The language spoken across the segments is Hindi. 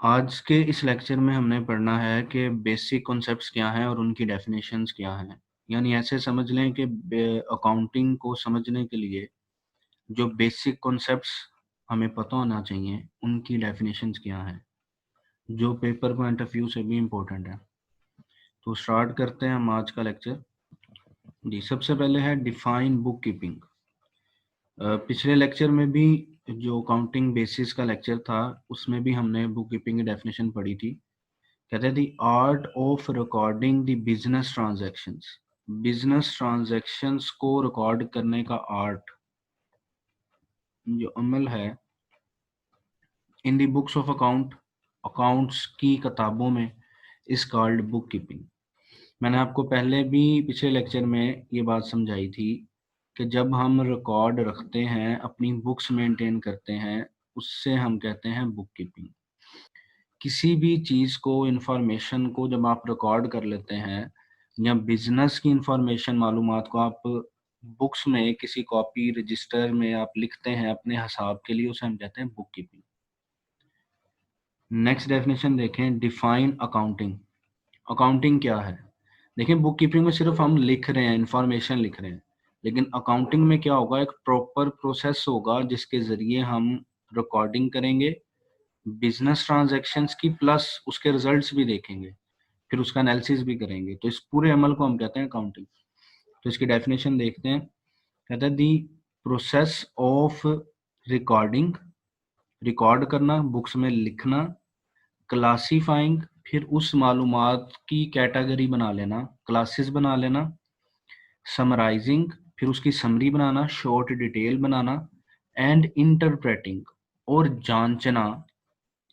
आज के इस लेक्चर में हमने पढ़ना है कि बेसिक कॉन्सेप्ट्स क्या हैं और उनकी डेफिनेशंस क्या हैं। यानी ऐसे समझ लें कि अकाउंटिंग को समझने के लिए जो बेसिक कॉन्सेप्ट्स हमें पता होना चाहिए, उनकी डेफिनेशंस क्या हैं, जो पेपर पॉइंट ऑफ व्यू से भी इम्पोर्टेंट है। तो स्टार्ट करते हैं हम आज का लेक्चर। जी, सबसे पहले है डिफाइन बुक कीपिंग। पिछले लेक्चर में भी जो अकाउंटिंग बेसिस का लेक्चर था, उसमें भी हमने बुक कीपिंग की डेफिनेशन पढ़ी थी। कहते हैं the art of recording the business transactions. Business transactions को रिकॉर्ड करने का आर्ट, जो अमल है, in the books of account, accounts की किताबों में, इज कॉल्ड बुक कीपिंग। मैंने आपको पहले भी पिछले लेक्चर में ये बात समझाई थी कि जब हम रिकॉर्ड रखते हैं, अपनी बुक्स मेंटेन करते हैं, उससे हम कहते हैं बुक कीपिंग। किसी भी चीज़ को, इंफॉर्मेशन को जब आप रिकॉर्ड कर लेते हैं, या बिजनेस की इंफॉर्मेशन, मालूमात को आप बुक्स में किसी कॉपी रजिस्टर में आप लिखते हैं अपने हिसाब के लिए, उसे हम कहते हैं बुक कीपिंग। नेक्स्ट डेफिनेशन देखें, डिफाइन अकाउंटिंग। अकाउंटिंग क्या है? देखिए, बुक कीपिंग में सिर्फ हम लिख रहे हैं, इंफॉर्मेशन लिख रहे हैं, लेकिन अकाउंटिंग में क्या होगा, एक प्रॉपर प्रोसेस होगा जिसके जरिए हम रिकॉर्डिंग करेंगे बिजनेस ट्रांजैक्शंस की, प्लस उसके रिजल्ट्स भी देखेंगे, फिर उसका एनालिसिस भी करेंगे। तो इस पूरे अमल को हम कहते हैं अकाउंटिंग। तो इसकी डेफिनेशन देखते हैं। कहता है the process of recording, record करना, बुक्स में लिखना, क्लासीफाइंग, फिर उस मालूमात की कैटेगरी बना लेना, क्लासेस बना लेना, समराइजिंग, फिर उसकी summary banana, short detail banana, and interpreting, और जांचना।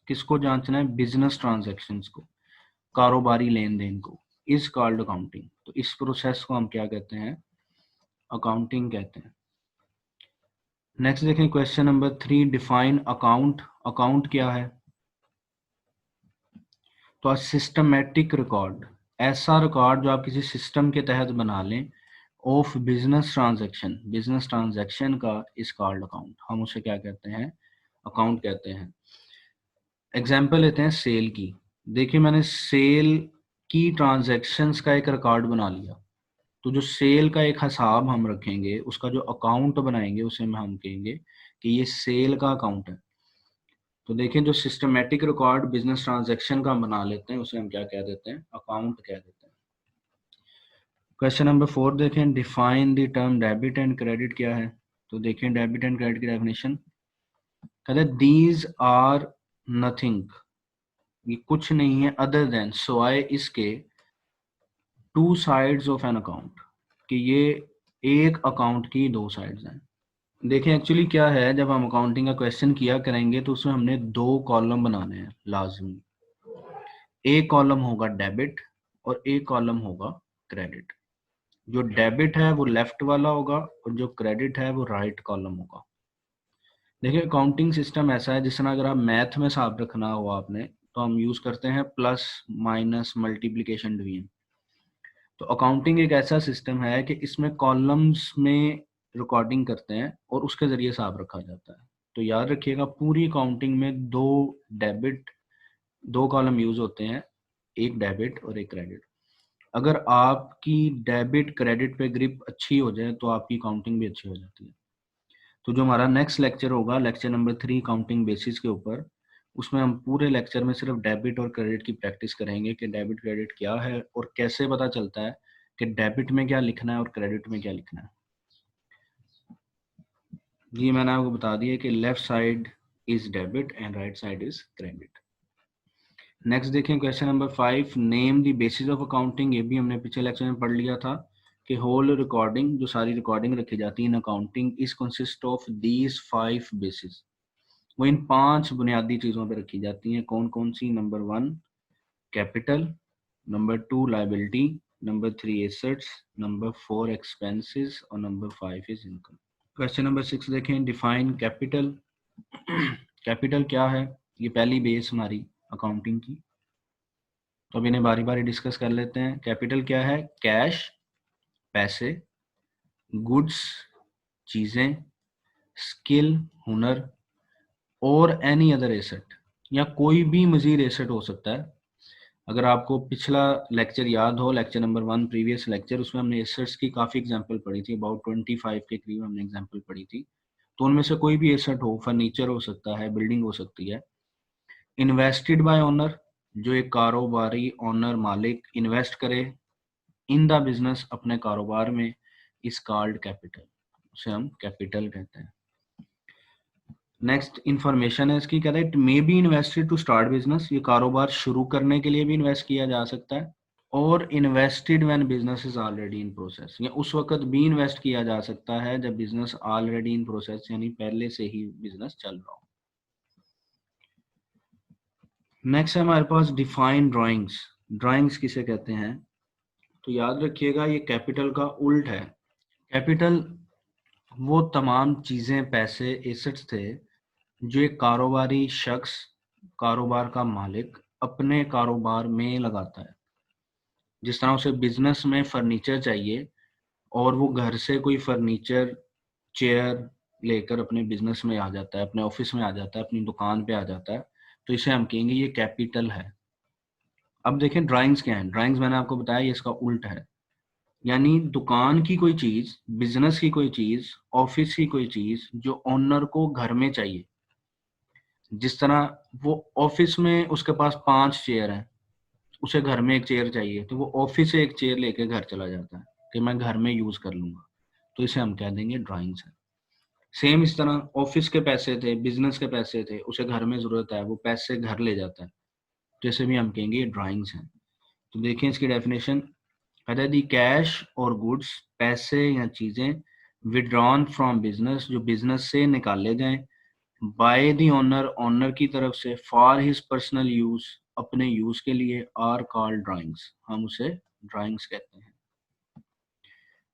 किसको जांचना है? बिजनेस ट्रांजैक्शंस को, कारोबारी लेन देन को, इज कॉल्ड अकाउंटिंग। तो इस प्रोसेस को हम क्या कहते हैं? अकाउंटिंग कहते हैं। नेक्स्ट देखें, question number 3, define account. Account क्या है? तो सिस्टमेटिक रिकॉर्ड, ऐसा रिकॉर्ड जो आप किसी सिस्टम के तहत बना लें, of business transaction, business transaction का, इज कॉल्ड अकाउंट। हम उसे क्या कहते हैं? अकाउंट कहते हैं। एग्जाम्पल लेते हैं सेल की। देखिए, मैंने सेल की ट्रांजैक्शंस का एक रिकॉर्ड बना लिया, तो जो सेल का एक हिसाब हम रखेंगे, उसका जो अकाउंट बनाएंगे, उसे हम कहेंगे कि ये सेल का अकाउंट है। तो देखें, जो सिस्टमेटिक रिकॉर्ड बिजनेस ट्रांजैक्शन का हम बना लेते हैं, उसे हम क्या कह देते हैं? अकाउंट कह देते हैं। क्वेश्चन नंबर 4 देखें, define the term debit and credit क्या है? तो देखें, डेबिट एंड क्रेडिट की डेफिनेशन कहते हैं दीज आर नथिंग, ये कुछ नहीं है, अदर देन, सिवाय इसके, two sides of an account, कि ये एक अकाउंट की दो साइड्स हैं। देखिए, एक्चुअली क्या है, जब हम अकाउंटिंग का क्वेश्चन किया करेंगे तो उसमें हमने दो कॉलम बनाने हैं लाजमी। एक कॉलम होगा डेबिट और एक कॉलम होगा क्रेडिट। जो डेबिट है वो लेफ्ट वाला होगा और जो क्रेडिट है वो राइट कॉलम होगा। देखिए, अकाउंटिंग सिस्टम ऐसा है, जिस तरह अगर आप मैथ में हिसाब रखना हो आपने, तो हम यूज करते हैं प्लस, माइनस, मल्टीप्लिकेशन, डिवीजन। तो अकाउंटिंग एक ऐसा सिस्टम है कि इसमें कॉलम्स में रिकॉर्डिंग करते हैं और उसके जरिए हिसाब रखा जाता है। तो याद रखिएगा, पूरी अकाउंटिंग में दो डेबिट, दो कॉलम यूज होते हैं, एक डेबिट और एक क्रेडिट। अगर आपकी डेबिट क्रेडिट पे ग्रिप अच्छी हो जाए तो आपकी अकाउंटिंग भी अच्छी हो जाती है। तो जो हमारा नेक्स्ट लेक्चर होगा, लेक्चर नंबर 3 अकाउंटिंग बेसिस के ऊपर, उसमें हम पूरे लेक्चर में सिर्फ डेबिट और क्रेडिट की प्रैक्टिस करेंगे कि डेबिट क्रेडिट क्या है और कैसे पता चलता है कि डेबिट में क्या लिखना है और क्रेडिट में क्या लिखना है। जी, मैंने आपको बता दिया कि left side is debit and right side is credit. Next देखें, question number 5, name the basis of accounting. ये भी हमने पिछले लेक्चर में पढ़ लिया था कि होल रिकॉर्डिंग, जो सारी रिकॉर्डिंग रखी जाती है इन accounting, is consist of these 5 basis. वो इन 5 बुनियादी चीज़ों पे रखी जाती हैं। कौन कौन सी? Number 1 capital, number 2 liability, number 3 assets, number 4 expenses और number 5 is income. Question number 6 देखें, डिफाइन कैपिटल। कैपिटल क्या है? ये पहली बेस हमारी अकाउंटिंग की। तो अब इन्हें बारी बारी डिस्कस कर लेते हैं। कैपिटल क्या है? कैश, पैसे, गुड्स, चीज़ें, स्किल, हुनर, और एनी अदर एसेट। या कोई भी मजीद एसेट हो सकता है। अगर आपको पिछला लेक्चर याद हो, लेक्चर नंबर 1 प्रीवियस लेक्चर, उसमें हमने एसेट्स की काफ़ी एग्जांपल पढ़ी थी, अबाउट 25 के करीब हमने एग्जांपल पढ़ी थी। तो उनमें से कोई भी एसेट हो, फर्नीचर हो सकता है, बिल्डिंग हो सकती है। इन्वेस्टेड बाय ओनर, जो एक कारोबारी ओनर मालिक इन्वेस्ट करे इन द बिजनेस, अपने कारोबार में, इज कॉल्ड कैपिटल, उसे हम कैपिटल कहते हैं। नेक्स्ट इंफॉर्मेशन है इसकी, कहता है it may be invested to start business, ये कारोबार शुरू करने के लिए भी इन्वेस्ट किया जा सकता है। और invested when business is already in process, या उस वक्त भी इन्वेस्ट किया जा सकता है जब बिजनेस ऑलरेडी इन प्रोसेस, यानी पहले से ही बिजनेस चल रहा हो। नेक्स्ट है हमारे पास डिफाइन ड्राइंग्स। ड्राइंग्स किसे कहते हैं? तो याद रखिएगा ये कैपिटल का उल्ट है। कैपिटल वो तमाम चीजें, पैसे, एसेट्स थे जो एक कारोबारी शख्स, कारोबार का मालिक अपने कारोबार में लगाता है। जिस तरह उसे बिजनेस में फर्नीचर चाहिए और वो घर से कोई फर्नीचर, चेयर लेकर अपने बिजनेस में आ जाता है, अपने ऑफिस में आ जाता है, अपनी दुकान पे आ जाता है, तो इसे हम कहेंगे ये कैपिटल है। अब देखें ड्राइंग्स क्या है। ड्राइंग्स मैंने आपको बताया ये इसका उल्टा है, यानी दुकान की कोई चीज, बिजनेस की कोई चीज, ऑफिस की कोई चीज जो ओनर को घर में चाहिए। जिस तरह वो ऑफिस में उसके पास 5 चेयर हैं, उसे घर में एक चेयर चाहिए, तो वो ऑफिस से एक चेयर लेके घर चला जाता है कि मैं घर में यूज कर लूंगा, तो इसे हम कह देंगे ड्राइंग्स है। सेम इस तरह ऑफिस के पैसे थे, बिजनेस के पैसे थे, उसे घर में जरूरत है, वो पैसे घर ले जाता है, तो इसे भी हम कहेंगे ये ड्राइंग्स हैं। तो देखें इसकी डेफिनेशन, कहता दी कैश और गुड्स, पैसे या चीजें, विड्रॉन फ्रॉम बिजनेस, जो बिजनेस से निकाले जाएं, बाय दी ओनर, ओनर की तरफ से, फॉर हिज पर्सनल यूज, अपने यूज के लिए, आर कॉल्ड ड्राइंग्स, हम उसे ड्राइंग्स कहते हैं।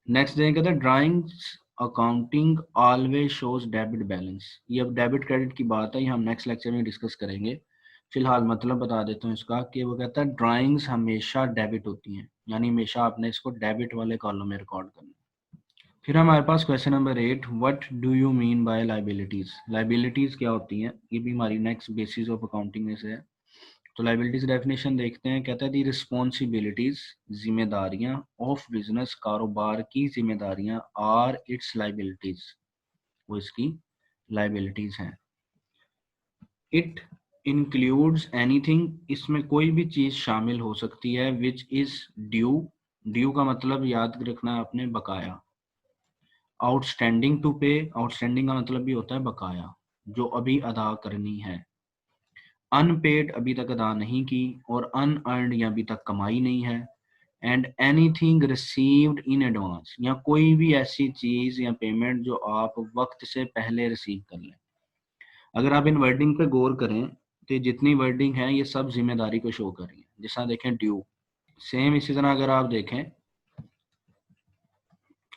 नेक्स्ट देखें, कहते हैं drawings accounting always shows debit balance. ये अब डेबिट क्रेडिट की बात है, ये हम नेक्स्ट लेक्चर में डिस्कस करेंगे। फिलहाल मतलब बता देता हूँ इसका, कि वो कहता है ड्राइंग्स हमेशा डेबिट होती हैं, यानी हमेशा आपने इसको डेबिट वाले कॉलम में रिकॉर्ड करना है। फिर हमारे पास question number 8, what do you mean by liabilities. Liabilities क्या होती हैं, ये भी हमारी नेक्स्ट बेसिस ऑफ अकाउंटिंग में से है। तो लाइबिलिटीज डेफिनेशन देखते हैं, कहता है दी रिस्पॉन्सिबिलिटीज, जिम्मेदारियां, ऑफ बिजनेस, कारोबार की जिम्मेदारियां, आर इट्स लाइबिलिटीज, वो इसकी लाइबिलिटीज हैं। इट इंक्लूड्स एनीथिंग, इसमें कोई भी चीज शामिल हो सकती है, विच इज ड्यू, ड्यू का मतलब याद रखना है आपने, बकाया। आउटस्टैंडिंग टू पे, आउटस्टैंडिंग का मतलब भी होता है बकाया, जो अभी अदा करनी है। अनपेड, अभी तक अदा नहीं की, और अनअर्न्ड, या अभी तक कमाई नहीं है। And anything received in advance, या कोई भी ऐसी चीज या पेमेंट जो आप वक्त से पहले रिसीव कर लें। अगर आप इन वर्डिंग पे गौर करें तो जितनी वर्डिंग है ये सब जिम्मेदारी को शो कर रही है। जैसा देखें ड्यू, सेम इसी तरह अगर आप देखें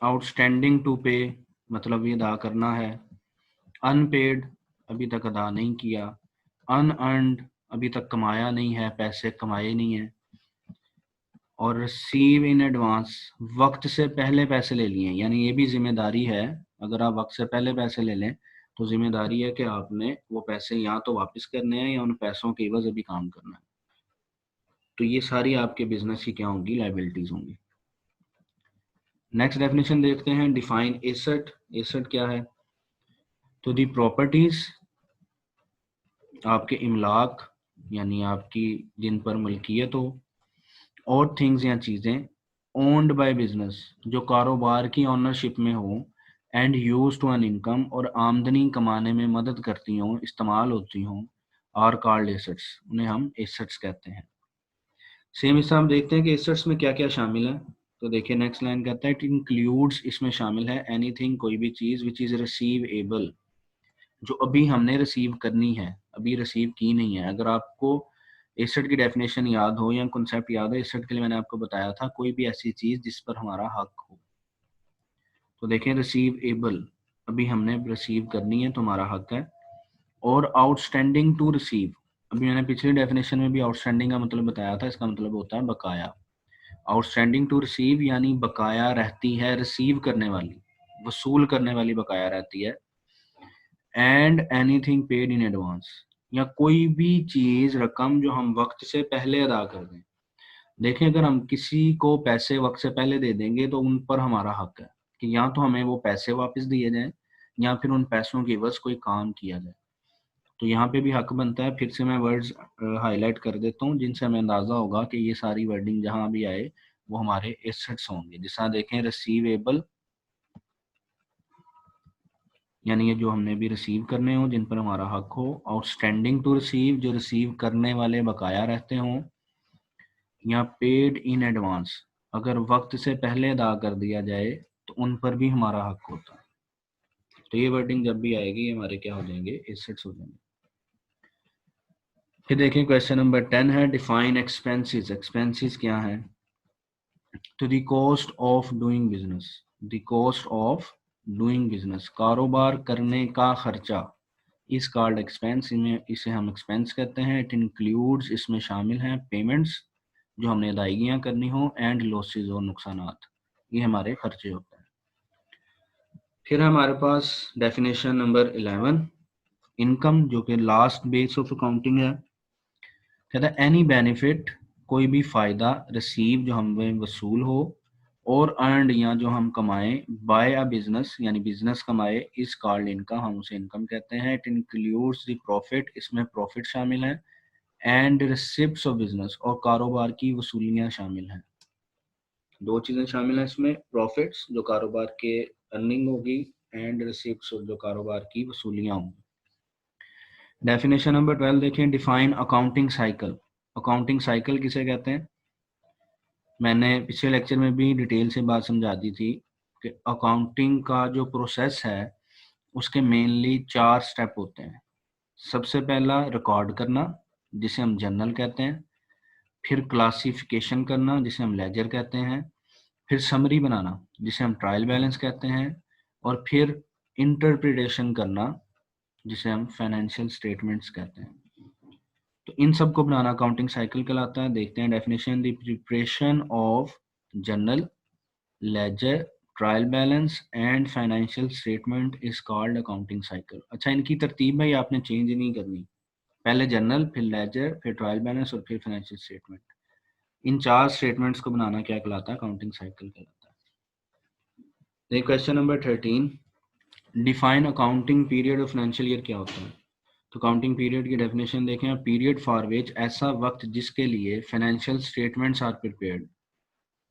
आउटस्टैंडिंग टू पे, मतलब ये अदा करना है। अनपेड, अभी तक अदा नहीं किया। अनअर्न्ड, अभी तक कमाया नहीं है, पैसे कमाए नहीं है। और रिसीव इन एडवांस, वक्त से पहले पैसे ले लिए, यानी ये भी जिम्मेदारी है। अगर आप वक्त से पहले पैसे ले लें तो जिम्मेदारी है कि आपने वो पैसे या तो वापस करने हैं या उन पैसों के एवज अभी काम करना है। तो ये सारी आपके बिजनेस की क्या होंगी, लाइबिलिटीज होंगी। नेक्स्ट डेफिनेशन देखते हैं, डिफाइन एसेट। एसेट क्या है? तो दी प्रॉपर्टीज, आपके इमलाक, यानी आपकी जिन पर मलकियत हो, और थिंग्स या चीजें, ओन्ड बाय बिजनेस, जो कारोबार की ओनरशिप में हो, and use to earn income, और आमदनी कमाने में मदद करती हों, इस्तेमाल होती हों, आर कॉल्ड एसेट्स, उन्हें हम एसेट्स कहते हैं। सेम इससे हम देखते हैं कि एसेट्स में क्या क्या शामिल है। तो देखिए नेक्स्ट लाइन कहता है इट इंक्लूड्स, इसमें शामिल है, एनीथिंग, कोई भी चीज, विच इज रिसीवेबल, जो अभी हमने रिसीव करनी है, अभी रिसीव की नहीं है। अगर आपको एसेट की डेफिनेशन याद हो या कॉन्सेप्ट याद हो, एसेट के लिए मैंने आपको बताया था कोई भी ऐसी चीज जिस पर हमारा हक हो। तो देखें रिसीवेबल, अभी हमने रिसीव करनी है तो हमारा हक है। और आउटस्टैंडिंग टू रिसीव, अभी मैंने पिछली डेफिनेशन में भी आउटस्टैंडिंग का मतलब बताया था, इसका मतलब होता है बकाया। आउटस्टैंडिंग टू रिसीव यानी बकाया रहती है रिसीव करने वाली, वसूल करने वाली बकाया रहती है। And anything paid in advance, या कोई भी चीज रकम जो हम वक्त से पहले अदा कर दें। देखें, अगर हम किसी को पैसे वक्त से पहले दे देंगे तो उन पर हमारा हक है कि या तो हमें वो पैसे वापस दिए जाएं या फिर उन पैसों की एवज कोई काम किया जाए। तो यहाँ पे भी हक बनता है। फिर से मैं वर्ड्स हाईलाइट कर देता हूँ जिनसे हमें अंदाजा होगा कि ये सारी वर्डिंग जहाँ भी आए वो हमारे एसेट्स होंगे। जिसका देखें रिसीवेबल, यानी ये जो हमने भी रिसीव करने हो, जिन पर हमारा हक हो। आउटस्टैंडिंग टू रिसीव, जो रिसीव करने वाले बकाया रहते हों। या पेड इन एडवांस, अगर वक्त से पहले अदा कर दिया जाए तो उन पर भी हमारा हक होता है। तो ये वर्डिंग जब भी आएगी ये हमारे क्या हो जाएंगे, एसेट्स हो जाएंगे। फिर देखें क्वेश्चन नंबर 10 है डिफाइन एक्सपेंसेस। एक्सपेंसेस क्या है? तो the cost of doing business, the cost of doing business, कारोबार करने का खर्चा, इस कॉल्ड एक्सपेंस, इसे हम एक्सपेंस कहते हैं। इट इंक्लूड्स, इसमें शामिल हैं पेमेंट्स जो हमने अदायगियाँ करनी हो, एंड लॉसेज और नुकसानात, ये हमारे खर्चे होते हैं। फिर हमारे पास डेफिनेशन नंबर 11 इनकम, जो कि लास्ट बेस ऑफ अकाउंटिंग है। कहता है एनी बेनिफिट, कोई भी फायदा, रिसीव जो हमें वसूल हो, और अर्नड या जो हम कमाएं, बाय अ बिजनेस यानी बिजनेस कमाए, इस कॉल्ड इनकम, हम उसे इनकम कहते हैं। इट इंक्लूड्स द प्रॉफिट, इसमें प्रॉफिट शामिल है, एंड रिसिप्ट्स ऑफ बिजनेस, और कारोबार की वसूलियां शामिल हैं। दो चीजें शामिल हैं इसमें, प्रॉफिट्स जो कारोबार के अर्निंग होगी, एंड रिसिप्ट्स जो कारोबार की वसूलियां होंगी। डेफिनेशन नंबर 12 देखें define accounting cycle. Accounting cycle किसे कहते हैं? मैंने पिछले लेक्चर में भी डिटेल से बात समझा दी थी कि अकाउंटिंग का जो प्रोसेस है उसके मेनली 4 स्टेप होते हैं। सबसे पहला रिकॉर्ड करना, जिसे हम जर्नल कहते हैं। फिर क्लासिफिकेशन करना, जिसे हम लेजर कहते हैं। फिर समरी बनाना, जिसे हम ट्रायल बैलेंस कहते हैं। और फिर इंटरप्रिटेशन करना, जिसे हम फाइनेंशियल स्टेटमेंट्स कहते हैं। तो इन सब को बनाना अकाउंटिंग साइकिल कहलाता है। देखते हैं definition, the preparation of journal, ledger, trial balance and financial statement is called accounting cycle. अच्छा, इनकी तरतीब भाई आपने चेंज नहीं करनी, पहले जर्नल, फिर लेजर, फिर ट्रायल बैलेंस और फिर फाइनेंशियल स्टेटमेंट। इन 4 स्टेटमेंट्स को बनाना क्या कहलाता है? अकाउंटिंग साइकिल कहलाता है। Question number 13 define accounting period of financial year क्या होता है? तो काउंटिंग पीरियड की डेफिनेशन देखें, पीरियड फॉर विच, ऐसा वक्त जिसके लिए फाइनेंशियल स्टेटमेंट्स आर प्रिपेयर्ड,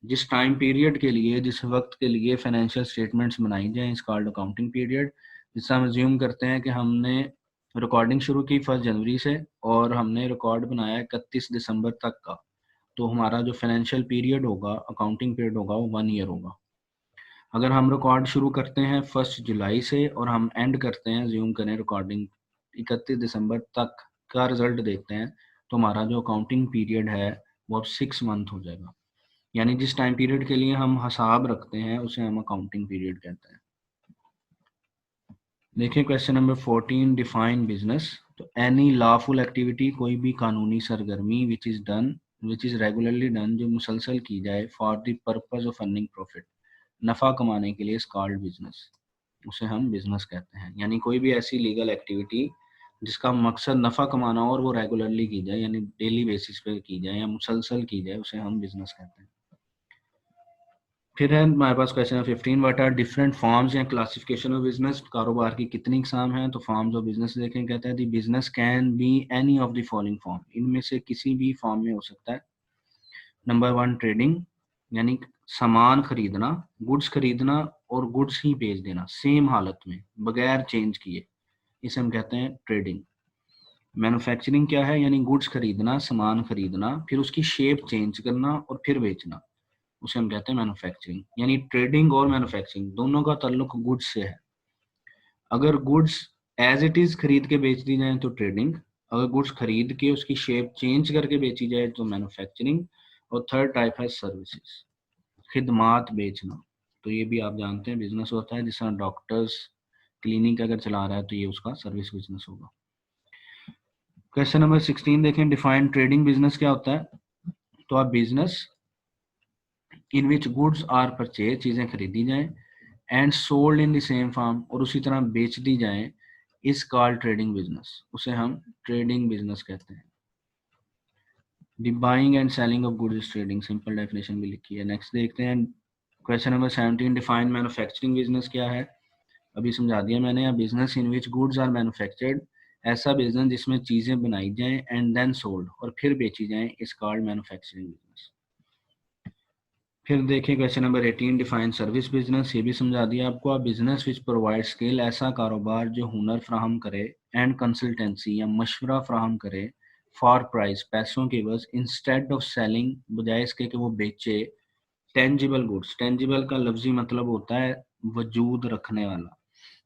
जिस टाइम पीरियड के लिए, जिस वक्त के लिए फाइनेंशियल स्टेटमेंट्स बनाई जाए, इस कॉल्ड अकाउंटिंग पीरियड। जिससे हम अज्यूम करते हैं कि हमने रिकॉर्डिंग शुरू की 1 जनवरी से और हमने रिकॉर्ड बनाया 31 दिसंबर तक का, तो हमारा जो फाइनेंशियल पीरियड होगा, अकाउंटिंग पीरियड होगा, वो 1 ईयर होगा। अगर हम रिकॉर्ड शुरू करते हैं 1 जुलाई से और हम एंड करते हैं, ज्यूम करें रिकॉर्डिंग 31 दिसंबर तक का रिजल्ट देखते हैं, तो हमारा जो अकाउंटिंग पीरियड है वो अब 6 मंथ हो जाएगा। यानी जिस टाइम पीरियड के लिए हम हिसाब रखते हैं उसे हम अकाउंटिंग पीरियड कहते हैं। देखिए क्वेश्चन नंबर 14 डिफाइन बिजनेस। तो एनी लॉफुल एक्टिविटी, कोई भी कानूनी सरगर्मी, विच इज रेगुलरली डन, जो मुसलसल की जाए, for the purpose of earning profit, नफा कमाने के लिए, कॉल्ड बिजनेस, उसे हम बिजनेस कहते हैं। यानी कोई भी ऐसी लीगल एक्टिविटी जिसका मकसद नफा कमाना हो और वो रेगुलरली की जाए, यानी डेली बेसिस पे की जाए या मुसलसल की जाए, उसे हम बिजनेस कहते हैं। फिर है हमारे पास question 15 what are different forms या क्लासिफिकेशन ऑफ बिजनेस। कारोबार की कितनी इकसाम हैं? तो फॉर्म्स ऑफ बिजनेस देखें, कहता है the business can be any of the following form, इनमें से किसी भी फॉर्म में हो सकता है। नंबर 1 ट्रेडिंग, यानी सामान खरीदना, गुड्स खरीदना और गुड्स ही बेच देना सेम हालत में बगैर चेंज किए, इसे हम कहते हैं ट्रेडिंग। मैन्युफैक्चरिंग क्या है? यानी गुड्स खरीदना, सामान खरीदना, फिर उसकी शेप चेंज करना और फिर बेचना, उसे हम कहते हैं मैन्युफैक्चरिंग। यानी ट्रेडिंग और मैन्युफैक्चरिंग दोनों का ताल्लुक गुड्स से है। अगर गुड्स एज इट इज खरीद के बेच दी जाए तो ट्रेडिंग, अगर गुड्स खरीद के उसकी शेप चेंज करके बेची जाए तो मैन्युफैक्चरिंग। और थर्ड टाइप है सर्विसेज, खिदमात बेचना। तो ये भी आप जानते हैं बिजनेस होता है, जिस तरह डॉक्टर्स क्लिनिक अगर चला रहा है तो ये उसका सर्विस बिजनेस होगा। क्वेश्चन नंबर 16 देखें, डिफाइन ट्रेडिंग बिजनेस क्या होता है? तो आप business in which goods are purchase, चीजें खरीदी जाएं, and sold in the same form, और उसी तरह बेच दी जाएं, इज कॉल्ड ट्रेडिंग बिजनेस, उसे हम ट्रेडिंग बिजनेस कहते हैं। The buying and selling of goods is trading, simple definition भी लिखी है। नेक्स्ट देखते हैं question number 17, define manufacturing business क्या है। अभी समझा दिया मैंने, business in which goods are manufactured, ऐसा बिजनेस जिसमें चीजें बनाई जाएं एंड देन सोल्ड, और फिर बेची जाएं, इज कॉल्ड मैन्युफैक्चरिंग बिजनेस। फिर देखिए question number 18, define service business, ये भी समझा दिया आपको। बिजनेस विच प्रोवाइड स्किल, ऐसा कारोबार जो हुनर फ्राहम करे, एंड कंसल्टेंसी या मशवरा फ्राहम करे, फॉर प्राइस, पैसों के बस, इंस्टेड ऑफ सेलिंग, बजाय इसके कि वो बेचे, टेंजिबल गुड्स, टेंजिबल का लफ्जी मतलब होता है वजूद रखने वाला,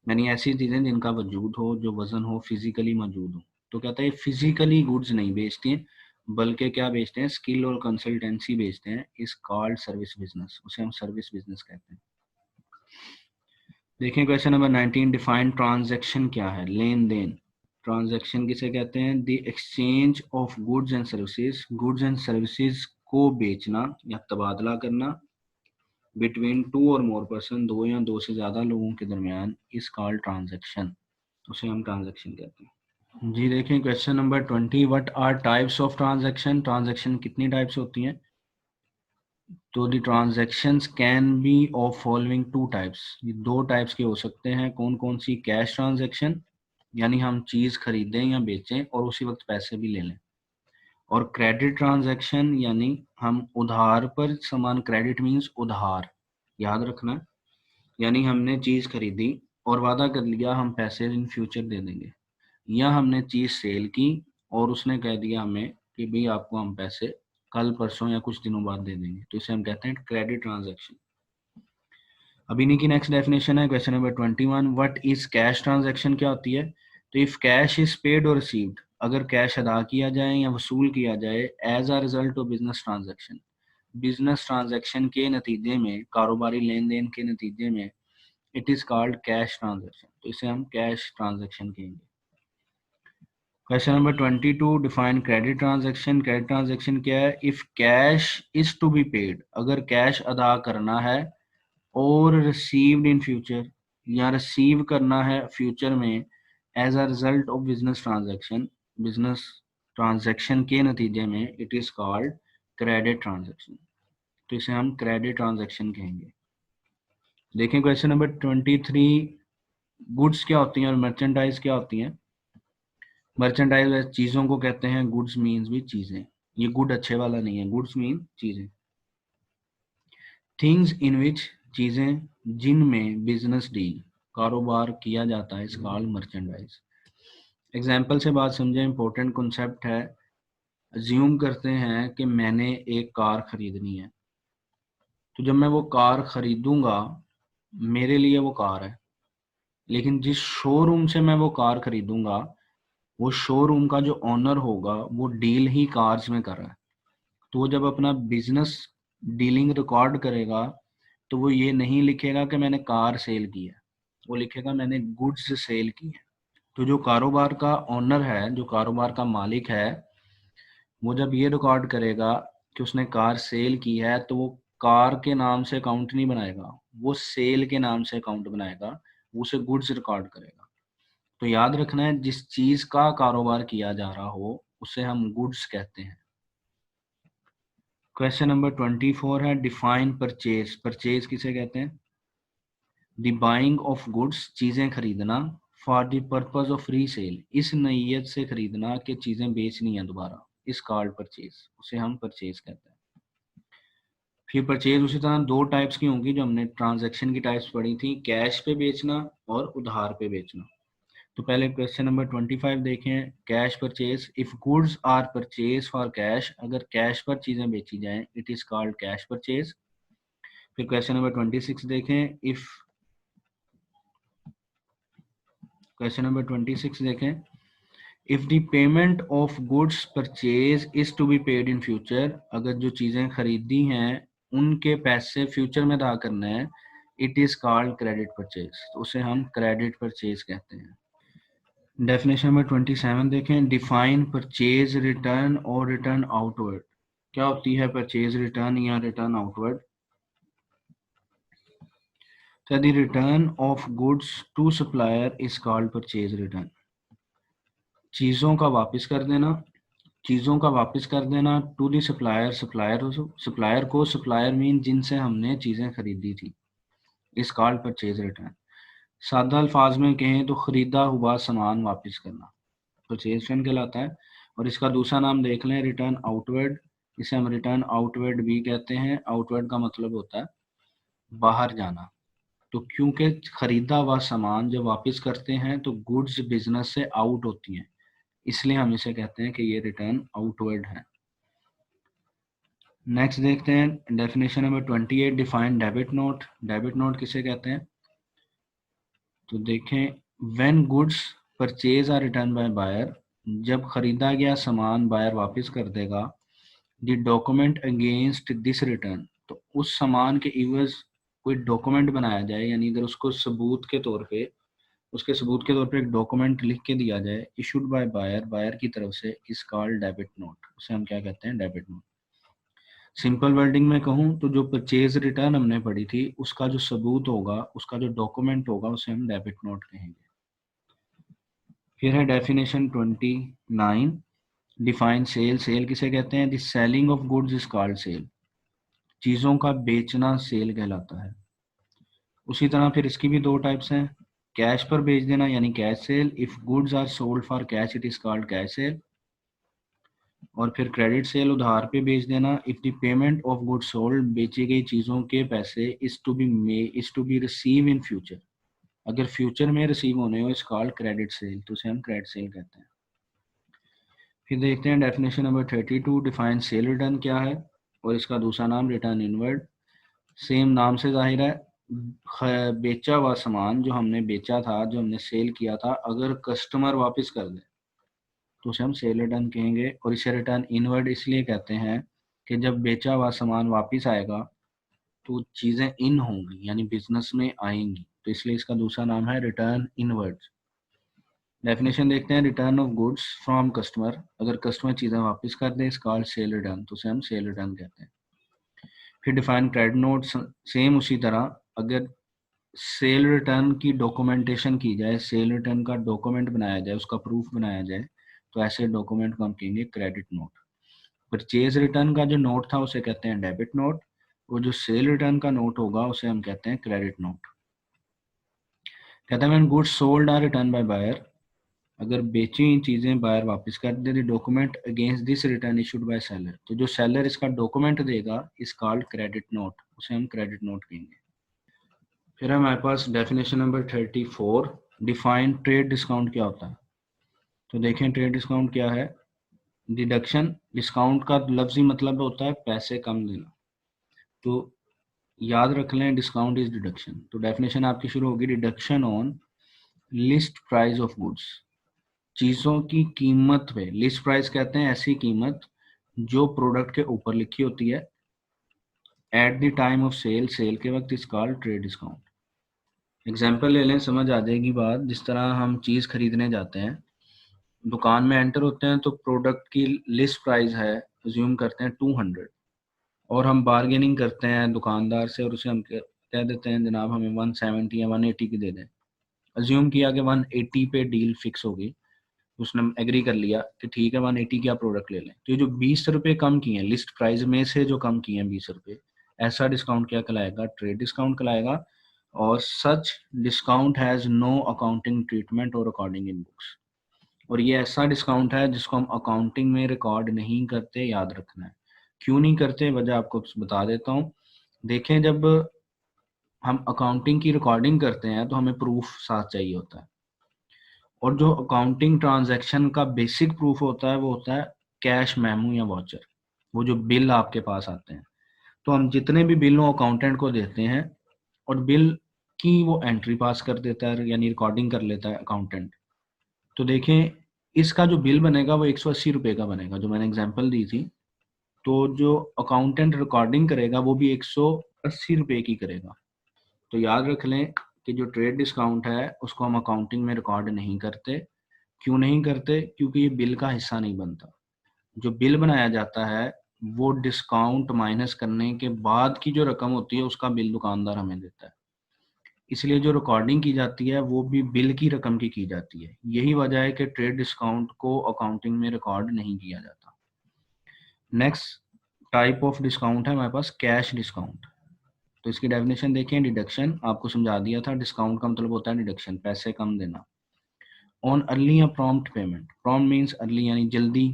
यानी ऐसी चीजें जिनका वजूद हो, जो वजन हो, फिजिकली मौजूद हो। तो कहता है फिजिकली गुड्स नहीं बेचते हैं, बल्कि क्या बेचते हैं, स्किल और कंसल्टेंसी बेचते हैं, इस कॉल्ड सर्विस बिजनेस, उसे हम सर्विस बिजनेस कहते हैं। देखें क्वेश्चन नंबर 19, डिफाइन ट्रांजैक्शन क्या है, लेन देन। ट्रांजैक्शन किसे कहते हैं, the exchange of goods and services, goods and services को बेचना या तबादला करना, बिटवीन टू और मोर पर्सन, दो या दो से ज्यादा लोगों के दरमियान, इस कॉल्ड ट्रांजैक्शन, उसे हम ट्रांजैक्शन कहते हैं। जी देखें question number 20, what are types of transaction, transaction कितनी टाइप्स होती हैं। तो the transactions can be of following two types, ये दो टाइप्स के हो सकते हैं। कौन कौन सी, कैश ट्रांजैक्शन, यानी हम चीज खरीदें या बेचें और उसी वक्त पैसे भी ले लें, और क्रेडिट ट्रांजैक्शन, यानी हम उधार पर सामान, क्रेडिट मीन्स उधार, याद रखना, यानी हमने चीज खरीदी और वादा कर लिया हम पैसे इन फ्यूचर दे देंगे, या हमने चीज सेल की और उसने कह दिया हमें कि भाई आपको हम पैसे कल परसों या कुछ दिनों बाद दे देंगे, तो इसे हम कहते हैं क्रेडिट ट्रांजैक्शन। अभी इन्हीं की नेक्स्ट डेफिनेशन है question number 21, what is cash transaction, क्या होती है। तो इफ कैश इज पेड और रिसीव्ड, अगर कैश अदा किया जाए या वसूल किया जाए, as a result of business transaction, business transaction के नतीजे में, कारोबारी लेन देन के नतीजे में, it is called cash transaction, तो इसे हम कैश ट्रांजैक्शन कहेंगे। Question number 22, define credit transaction, credit transaction क्या है, if cash is to be paid, अगर कैश अदा करना है, और रिसीव्ड इन फ्यूचर, या रिसीव करना है फ्यूचर में, as a result of business transaction, business transaction के नतीजे में, it is called credit transaction, तो इसे हम क्रेडिट ट्रांजैक्शन कहेंगे। देखें क्वेश्चन नंबर 23, गुड्स क्या होती हैं और मर्चेंडाइज क्या होती हैं। मर्चेंडाइज चीजों को कहते हैं, गुड्स मीन्स भी चीजें, ये गुड अच्छे वाला नहीं है, गुड्स मीन चीजें। थिंग्स इन विच, चीजें जिनमें, बिजनेस डील, कारोबार किया जाता है, इस कॉल्ड मर्चेंडाइज। एग्जाम्पल से बात समझे, इंपॉर्टेंट कॉन्सेप्ट है। अज्यूम करते हैं कि मैंने एक कार खरीदनी है, तो जब मैं वो कार खरीदूंगा, मेरे लिए वो कार है, लेकिन जिस शोरूम से मैं वो कार खरीदूंगा, वो शोरूम का जो ऑनर होगा वो डील ही कार्स में कर रहा है, तो वो जब अपना बिजनेस डीलिंग रिकॉर्ड करेगा, तो वो ये नहीं लिखेगा कि मैंने कार सेल की है, वो लिखेगा मैंने गुड्स सेल की है। तो जो कारोबार का ऑनर है, जो कारोबार का मालिक है, वो जब ये रिकॉर्ड करेगा कि उसने कार सेल की है, तो वो कार के नाम से अकाउंट नहीं बनाएगा, वो सेल के नाम से अकाउंट बनाएगा, वो उसे गुड्स रिकॉर्ड करेगा। तो याद रखना है, जिस चीज का कारोबार किया जा रहा हो उसे हम गुड्स कहते हैं। क्वेश्चन नंबर 24 है, डिफाइन परचेज, परचेज किसे कहते हैं। द बाइंग ऑफ गुड्स, चीजें खरीदना, for the purpose of resale, इस नीयत से खरीदना कि चीजें बेचनी है दोबारा, इस कॉल्ड परचेज, उसे हम परचेज कहते हैं। फिर परचेज उसी तरह दो टाइप्स की होंगी, जो हमने ट्रांजैक्शन की टाइप्स पढ़ी थी, कैश पे बेचना और उधार पे बेचना। तो पहले क्वेश्चन नंबर 25 देखें, cash purchase, if goods are purchase for cash, अगर कैश पर चीजें बेची जाएं, it is called cash purchase. फिर क्वेश्चन नंबर 26 देखें, इफ क्वेश्चन नंबर 26 देखें, if the payment of goods purchase is to be paid in future, अगर जो चीजें खरीदी हैं उनके पैसे फ्यूचर में अदा करना है, it is called credit purchase, तो उसे हम क्रेडिट परचेज कहते हैं। डेफिनेशन नंबर 27 देखें, डिफाइन परचेज रिटर्न और रिटर्न आउटवर्ड, क्या होती है परचेज रिटर्न या return outward. The return of goods to supplier is called purchase return. चीज़ों का वापस कर देना, चीज़ों का वापस कर देना टू दी सप्लायर, सप्लायर को, सप्लायर मीन जिनसे हमने चीज़ें खरीदी थी, इस कॉल्ड परचेज रिटर्न। सादा अल्फाज में कहें तो खरीदा हुआ सामान वापस करना परचेज रिटर्न कहलाता है। और इसका दूसरा नाम देख लें, रिटर्न आउटवर्ड। इसे हम रिटर्न आउटवर्ड भी कहते हैं। आउटवर्ड का मतलब होता है बाहर जाना। तो क्योंकि खरीदा हुआ सामान जब वापस करते हैं तो गुड्स बिजनेस से आउट होती हैं, इसलिए हम इसे कहते हैं कि ये रिटर्न आउटवर्ड है। नेक्स्ट देखते हैं definition number 28, define debit note. Debit note किसे कहते हैं? तो देखें, when goods purchase are return by buyer, जब खरीदा गया सामान बायर वापस कर देगा, the document against this return, तो उस सामान के इवज कोई डॉक्यूमेंट बनाया जाए, यानी अगर उसको सबूत के तौर पे, उसके सबूत के तौर पे एक डॉक्यूमेंट लिख के दिया जाए इशूड बाय बायर, बायर की तरफ से, इस कॉल्ड डेबिट नोट। उसे हम क्या कहते हैं? Debit note. सिंपल वर्डिंग में कहूँ तो जो परचेज रिटर्न हमने पढ़ी थी उसका जो सबूत होगा, उसका जो डॉक्यूमेंट होगा, उसे हम डेबिट नोट कहेंगे। फिर है डेफिनेशन 29, डिफाइन सेल। सेल किसे कहते हैं? The selling of goods is called sale. चीज़ों का बेचना सेल कहलाता है। उसी तरह फिर इसकी भी दो टाइप्स हैं, कैश पर बेच देना यानी cash sale. If goods are sold for cash it is called cash sale. और फिर क्रेडिट सेल, उधार पे बेच देना। If the payment of goods sold, बेची गई चीज़ों के पैसे, is to be receive in future, अगर फ्यूचर में रिसीव होने हो, इस कॉल्ड क्रेडिट सेल, तो उसे हम क्रेडिट सेल कहते हैं। फिर देखते हैं definition number 32, define cell return क्या है, और इसका दूसरा नाम रिटर्न इनवर्ड। सेम नाम से जाहिर है, बेचा हुआ सामान जो हमने बेचा था, जो हमने सेल किया था, अगर कस्टमर वापस कर दे तो उसे हम सेल रिटर्न कहेंगे। और इसे रिटर्न इनवर्ड इसलिए कहते हैं कि जब बेचा हुआ सामान वापस आएगा तो चीज़ें इन होंगी, यानी बिजनेस में आएंगी, तो इसलिए इसका दूसरा नाम है रिटर्न इनवर्ड। डेफिनेशन देखते हैं, return of goods from customer, अगर कस्टमर चीज़ें वापस कर दे, इस कॉल्ड सेल रिटर्न, तो उसे हम सेल रिटर्न कहते हैं। फिर डिफाइन क्रेडिट नोट, सेम उसी तरह, अगर सेल रिटर्न की डॉक्यूमेंटेशन की जाए, सेल रिटर्न का डॉक्यूमेंट बनाया जाए, उसका प्रूफ बनाया जाए, तो ऐसे डॉक्यूमेंट को हम कहेंगे क्रेडिट नोट। परचेज रिटर्न का जो नोट था उसे कहते हैं डेबिट नोट, और जो सेल रिटर्न का नोट होगा उसे हम कहते हैं क्रेडिट नोट। कहते हैं when goods sold are return by buyer, अगर बेची हुई चीजें बायर वापस कर दे, document against this return issued by seller, तो जो सेलर इसका डॉक्यूमेंट देगा इस कॉल्ड क्रेडिट नोट, उसे हम क्रेडिट नोट कहेंगे। फिर हमारे पास definition number 34, define trade discount क्या होता है। तो देखें ट्रेड डिस्काउंट क्या है। डिडक्शन, डिस्काउंट का लफ्जी मतलब होता है पैसे कम देना, तो याद रख लें डिस्काउंट इज डिडक्शन। तो डेफिनेशन आपकी शुरू होगी, deduction on list price of goods, चीज़ों की कीमत पे। लिस्ट प्राइस कहते हैं ऐसी कीमत जो प्रोडक्ट के ऊपर लिखी होती है, at the time of sale, sale के वक्त, इस कॉल्ड ट्रेड डिस्काउंट। एग्जाम्पल ले लें, समझ आ जाएगी बात। जिस तरह हम चीज़ खरीदने जाते हैं, दुकान में एंटर होते हैं तो प्रोडक्ट की लिस्ट प्राइस है, अज्यूम करते हैं 200, और हम बार्गेनिंग करते हैं दुकानदार से, और उसे हम कह देते हैं जनाब हमें 170 या 180 की दे दें। अज्यूम किया कि 180 पे डील फिक्स होगी, उसने एग्री कर लिया कि ठीक है 180 की आप प्रोडक्ट ले लें। तो ये जो 20 रुपये कम किए हैं लिस्ट प्राइस में से, जो कम किए हैं 20 रुपये, ऐसा डिस्काउंट क्या कहलाएगा? ट्रेड डिस्काउंट कहलाएगा। और such discount has no accounting treatment और रिकॉर्डिंग इन बुक्स, और ये ऐसा डिस्काउंट है जिसको हम अकाउंटिंग में रिकॉर्ड नहीं करते, याद रखना है। क्यों नहीं करते, वजह आपको बता देता हूँ। देखें, जब हम अकाउंटिंग की रिकॉर्डिंग करते हैं तो हमें प्रूफ साथ चाहिए होता है, और जो अकाउंटिंग ट्रांजैक्शन का बेसिक प्रूफ होता है वो होता है कैश मेमो या वाउचर, वो जो बिल आपके पास आते हैं। तो हम जितने भी बिल हो अकाउंटेंट को देते हैं, और बिल की वो एंट्री पास कर देता है, यानी रिकॉर्डिंग कर लेता है अकाउंटेंट। तो देखें, इसका जो बिल बनेगा वो 180 रुपये का बनेगा, जो मैंने एग्जांपल दी थी। तो जो अकाउंटेंट रिकॉर्डिंग करेगा वो भी 180 रुपये की करेगा। तो याद रख लें कि जो ट्रेड डिस्काउंट है उसको हम अकाउंटिंग में रिकॉर्ड नहीं करते। क्यों नहीं करते? क्योंकि ये बिल का हिस्सा नहीं बनता। जो बिल बनाया जाता है वो डिस्काउंट माइनस करने के बाद की जो रकम होती है उसका बिल दुकानदार हमें देता है। इसलिए जो रिकॉर्डिंग की जाती है वो भी बिल की रकम की जाती है। यही वजह है कि ट्रेड डिस्काउंट को अकाउंटिंग में रिकॉर्ड नहीं किया जाता। नेक्स्ट टाइप ऑफ डिस्काउंट है हमारे पास कैश डिस्काउंट। तो इसकी डेफिनेशन देखें, डिडक्शन आपको समझा दिया था, डिस्काउंट का मतलब होता है डिडक्शन, पैसे कम देना। ऑन अर्ली या prompt payment, prompt means early यानी जल्दी,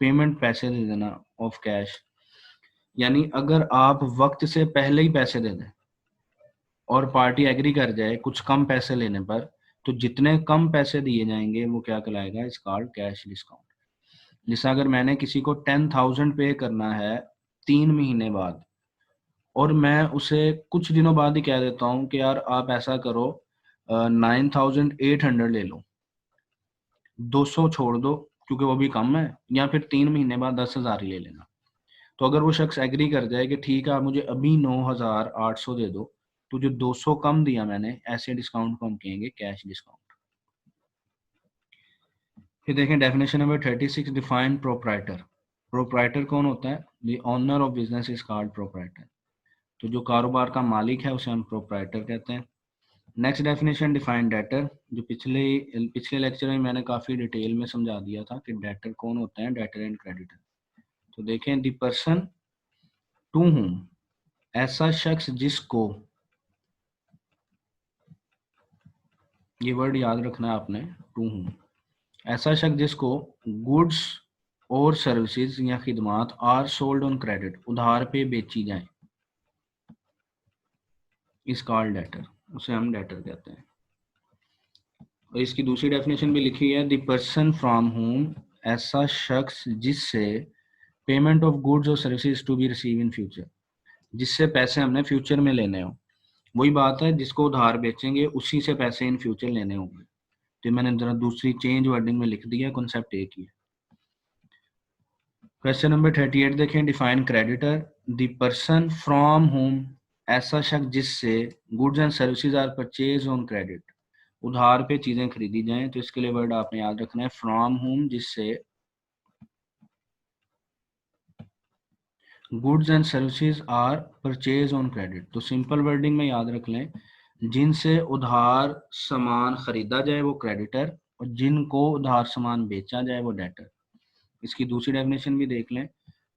पेमेंट पैसे दे देना ऑफ कैश, यानी अगर आप वक्त से पहले ही पैसे दे दें और पार्टी एग्री कर जाए कुछ कम पैसे लेने पर, तो जितने कम पैसे दिए जाएंगे वो क्या कहलाएगा, इस कॉल्ड कैश डिस्काउंट। जैसे अगर मैंने किसी को 10,000 पे करना है 3 महीने बाद और मैं उसे कुछ दिनों बाद ही कह देता हूँ कि यार आप ऐसा करो 9,800 ले लो, 200 छोड़ दो क्योंकि वो भी कम है, या फिर 3 महीने बाद 10,000 ही ले लेना, तो अगर वो शख्स एग्री कर जाए कि ठीक है आप मुझे अभी 9,800 दे दो, तो जो 200 कम दिया मैंने, ऐसे डिस्काउंट को हम कहेंगे कैश डिस्काउंट। फिर देखें definition number 36, define proprietor. Proprietor कौन होता है, the owner of business is called proprietor. तो जो कारोबार का मालिक है उसे हम प्रोप्राइटर कहते हैं। नेक्स्ट डेफिनेशन डिफाइन डेटर, जो पिछले लेक्चर में मैंने काफ़ी डिटेल में समझा दिया था कि डेटर कौन होते हैं, डेटर एंड क्रेडिटर। तो देखें, द पर्सन टू हुम, ऐसा शख्स जिसको, ये वर्ड याद रखना है आपने, टू हुम, ऐसा शख्स जिसको गुड्स और सर्विसेज या खिदमात आर सोल्ड ऑन क्रेडिट, उधार पे बेची जाए, इस कॉल्ड डेटर, उसे हम डेटर कहते हैं। और इसकी दूसरी डेफिनेशन भी लिखी है, द पर्सन फ्रॉम होम, ऐसा शख्स जिससे पेमेंट ऑफ गुड्स और services to be receive in future, जिससे पैसे हमने फ्यूचर में लेने हो, वही बात है जिसको उधार बेचेंगे उसी से पैसे इन फ्यूचर लेने होंगे। तो मैंने जरा दूसरी चेंज वर्डिंग में लिख दिया, कॉन्सेप्ट एक ही है। क्वेश्चन नंबर 38 देखें, define creditor, the person from whom, ऐसा शख्स जिससे goods and services are purchase on credit, उधार पे चीजें खरीदी जाएं। तो इसके लिए वर्ड आपने याद रखना है फ्रॉम होम, जिससे goods and services are purchase on credit. तो सिंपल वर्डिंग में याद रख लें, जिनसे उधार सामान खरीदा जाए वो क्रेडिटर, और जिनको उधार सामान बेचा जाए वो डेटर। इसकी दूसरी डेफिनेशन भी देख लें,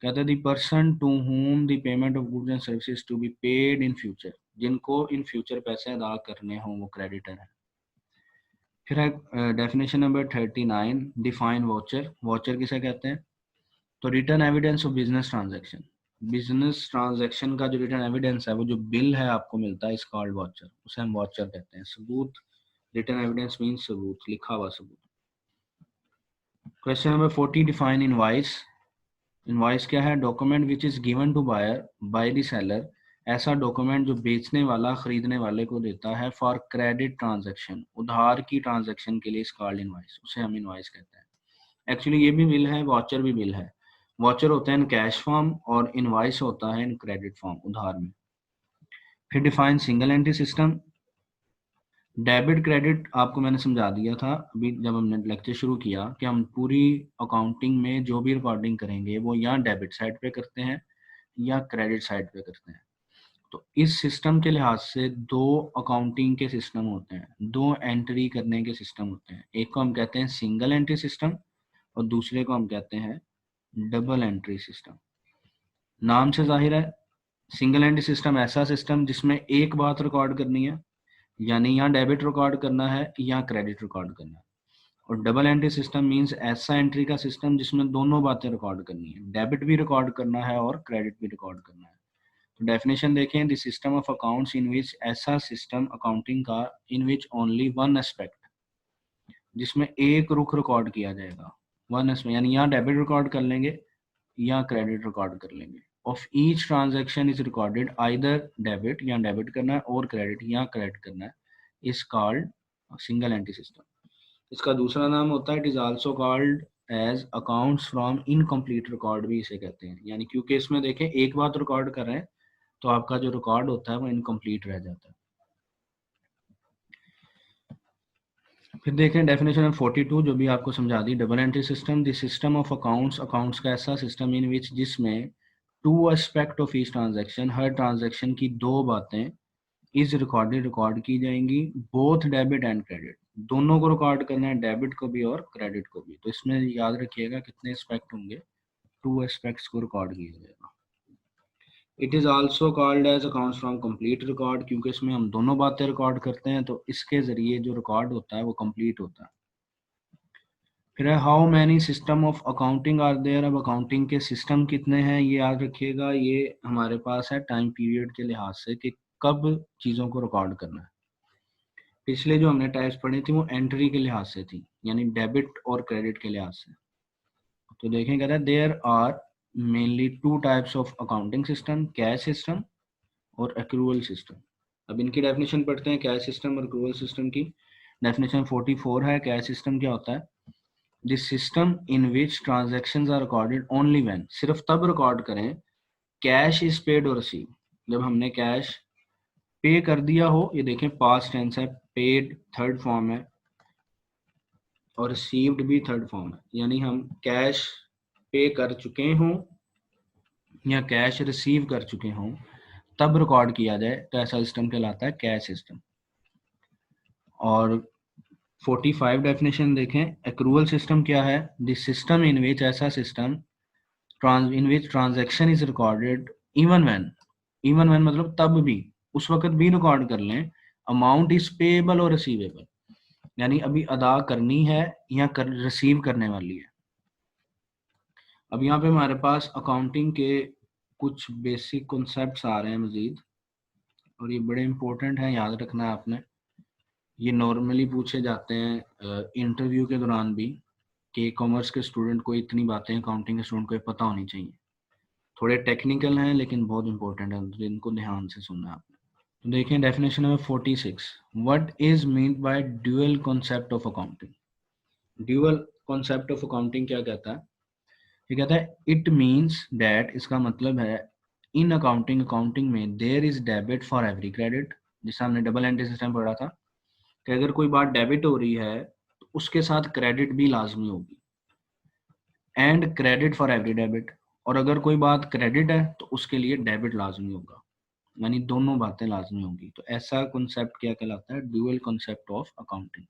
कहते हैं the person to whom the payment of goods and services to be paid in future, जिनको इन फ्यूचर पैसे अदा करने हों वो क्रेडिटर है। फिर है definition number 39, define voucher. Voucher किसे कहते हैं, तो return evidence of business transaction, business transaction का जो रिटर्न एविडेंस है, वो जो बिल है आपको मिलता है, इस कॉल्ड वाउचर, उसे हम वाउचर कहते हैं। सबूत, रिटर्न एविडेंस मीन्स सबूत, लिखा हुआ सबूत। Question number 40, define invoice. Invoice क्या है, document which is given to buyer by the seller, ऐसा डॉक्यूमेंट जो बेचने वाला खरीदने वाले को देता है फॉर क्रेडिट ट्रांजैक्शन, उधार की ट्रांजैक्शन के लिए, इस कॉल्ड इनवॉइस, उसे हम इनवॉइस कहते हैं। एक्चुअली ये भी बिल है, वाउचर भी बिल है। वाउचर होता है इन कैश फॉर्म और इनवॉइस होता है इन क्रेडिट फॉर्म, उधार में। फिर define single entry system. Debit credit आपको मैंने समझा दिया था अभी जब हमने लेक्चर शुरू किया कि हम पूरी अकाउंटिंग में जो भी रिकॉर्डिंग करेंगे वो या डेबिट साइड पे करते हैं या क्रेडिट साइड पे करते हैं। तो इस सिस्टम के लिहाज से दो अकाउंटिंग के सिस्टम होते हैं, दो एंट्री करने के सिस्टम होते हैं। एक को हम कहते हैं सिंगल एंट्री सिस्टम और दूसरे को हम कहते हैं डबल एंट्री सिस्टम। नाम से जाहिर है, सिंगल एंट्री सिस्टम ऐसा सिस्टम जिसमें एक बात रिकॉर्ड करनी है, यानी या डेबिट रिकॉर्ड करना है या क्रेडिट रिकॉर्ड करना है। और डबल एंट्री सिस्टम मींस ऐसा एंट्री का सिस्टम जिसमें दोनों बातें रिकॉर्ड करनी है, डेबिट भी रिकॉर्ड करना है और क्रेडिट भी रिकॉर्ड करना है। तो डेफिनेशन देखें, the system of accounts in which, ऐसा सिस्टम अकाउंटिंग का in which only one aspect, जिसमें एक रुख रिकॉर्ड किया जाएगा, वन एस्पेक्ट, यानी या डेबिट रिकॉर्ड कर लेंगे या क्रेडिट रिकॉर्ड कर लेंगे, of each transaction is recorded either debit, या डेबिट करना है, और क्रेडिट या क्रेडिट करना है, is called single entry system. इसका दूसरा नाम होता है, it is also called as accounts from incomplete record, भी इसे कहते हैं। यानी क्योंकि इसमें देखें एक बात रिकॉर्ड कर रहे हैं तो आपका जो रिकॉर्ड होता है वो इनकम्प्लीट रह जाता है। फिर देखें डेफिनेशन ऑफ 42, जो भी आपको समझा दी, double entry system, the system of accounts, accounts का ऐसा सिस्टम इन विच, जिसमें two aspect of each transaction, हर ट्रांजैक्शन की दो बातें इज रिकॉर्डेड रिकॉर्ड की जाएंगी, बोथ डेबिट एंड क्रेडिट, दोनों को रिकॉर्ड करना है, डेबिट को भी और क्रेडिट को भी। तो इसमें याद रखिएगा कितने एस्पेक्ट होंगे, 2 एस्पेक्ट्स को रिकॉर्ड किया जाएगा। It is also called as accounts from complete record, क्योंकि इसमें हम दोनों बातें रिकॉर्ड करते हैं, तो इसके जरिए जो रिकॉर्ड होता है वो कंप्लीट होता है। फिर है how many system of accounting are there, अब अकाउंटिंग के सिस्टम कितने हैं ये याद रखिएगा, ये हमारे पास है टाइम पीरियड के लिहाज से कि कब चीज़ों को रिकॉर्ड करना है। पिछले जो हमने टाइप्स पढ़ी थी वो एंट्री के लिहाज से थी, यानी डेबिट और क्रेडिट के लिहाज से। तो देखें कहता है there are mainly 2 types of accounting system, cash system और एक्रूवल सिस्टम। अब इनकी डेफिनेशन पढ़ते हैं, कैश सिस्टम और एक्रूवल सिस्टम की। डेफिनेशन 44 है। कैश सिस्टम क्या होता है? This system in which transactions are recorded only when, सिर्फ तब रिकॉर्ड करें, कैश इज पेड और रिसीव, जब हमने कैश पे कर दिया हो, ये देखें पास्ट टेंस है, पेड थर्ड फॉर्म है और रिसीव्ड भी थर्ड फॉर्म है, यानी हम कैश पे कर चुके हों या कैश रिसीव कर चुके हों तब रिकॉर्ड किया जाए, तो ऐसा सिस्टम कहलाता है कैश सिस्टम। और 45 डेफिनेशन देखें, एक्रूवल सिस्टम क्या है? दिस सिस्टम इन विच, ऐसा system in which transaction is recorded even when मतलब तब भी, उस वक्त भी रिकॉर्ड कर लें, अमाउंट इज पेएबल और रिसीवेबल, यानी अभी अदा करनी है या रिसीव करने वाली है। अब यहाँ पे हमारे पास अकाउंटिंग के कुछ बेसिक कॉन्सेप्ट्स आ रहे हैं मजीद, और ये बड़े इंपॉर्टेंट हैं, याद रखना है आपने। ये नॉर्मली पूछे जाते हैं इंटरव्यू के दौरान भी, कि कॉमर्स के स्टूडेंट को इतनी बातें अकाउंटिंग के स्टूडेंट को पता होनी चाहिए। थोड़े टेक्निकल हैं लेकिन बहुत इंपॉर्टेंट है, तो इनको ध्यान से सुनना है आपने। तो देखें definition number 46, what is meant by dual concept of accounting. Dual concept of accounting क्या कहता है? ये कहता है इट मीन्स दैट, इसका मतलब है इन अकाउंटिंग में there is debit for every credit, जिससे हमने डबल एंट्री सिस्टम पढ़ा था कि अगर कोई बात डेबिट हो रही है तो उसके साथ क्रेडिट भी लाजमी होगी, and credit for every debit, और अगर कोई बात क्रेडिट है तो उसके लिए डेबिट लाजमी होगा, यानी दोनों बातें लाजमी होंगी। तो ऐसा कॉन्सेप्ट क्या कहलाता है? Dual concept of accounting.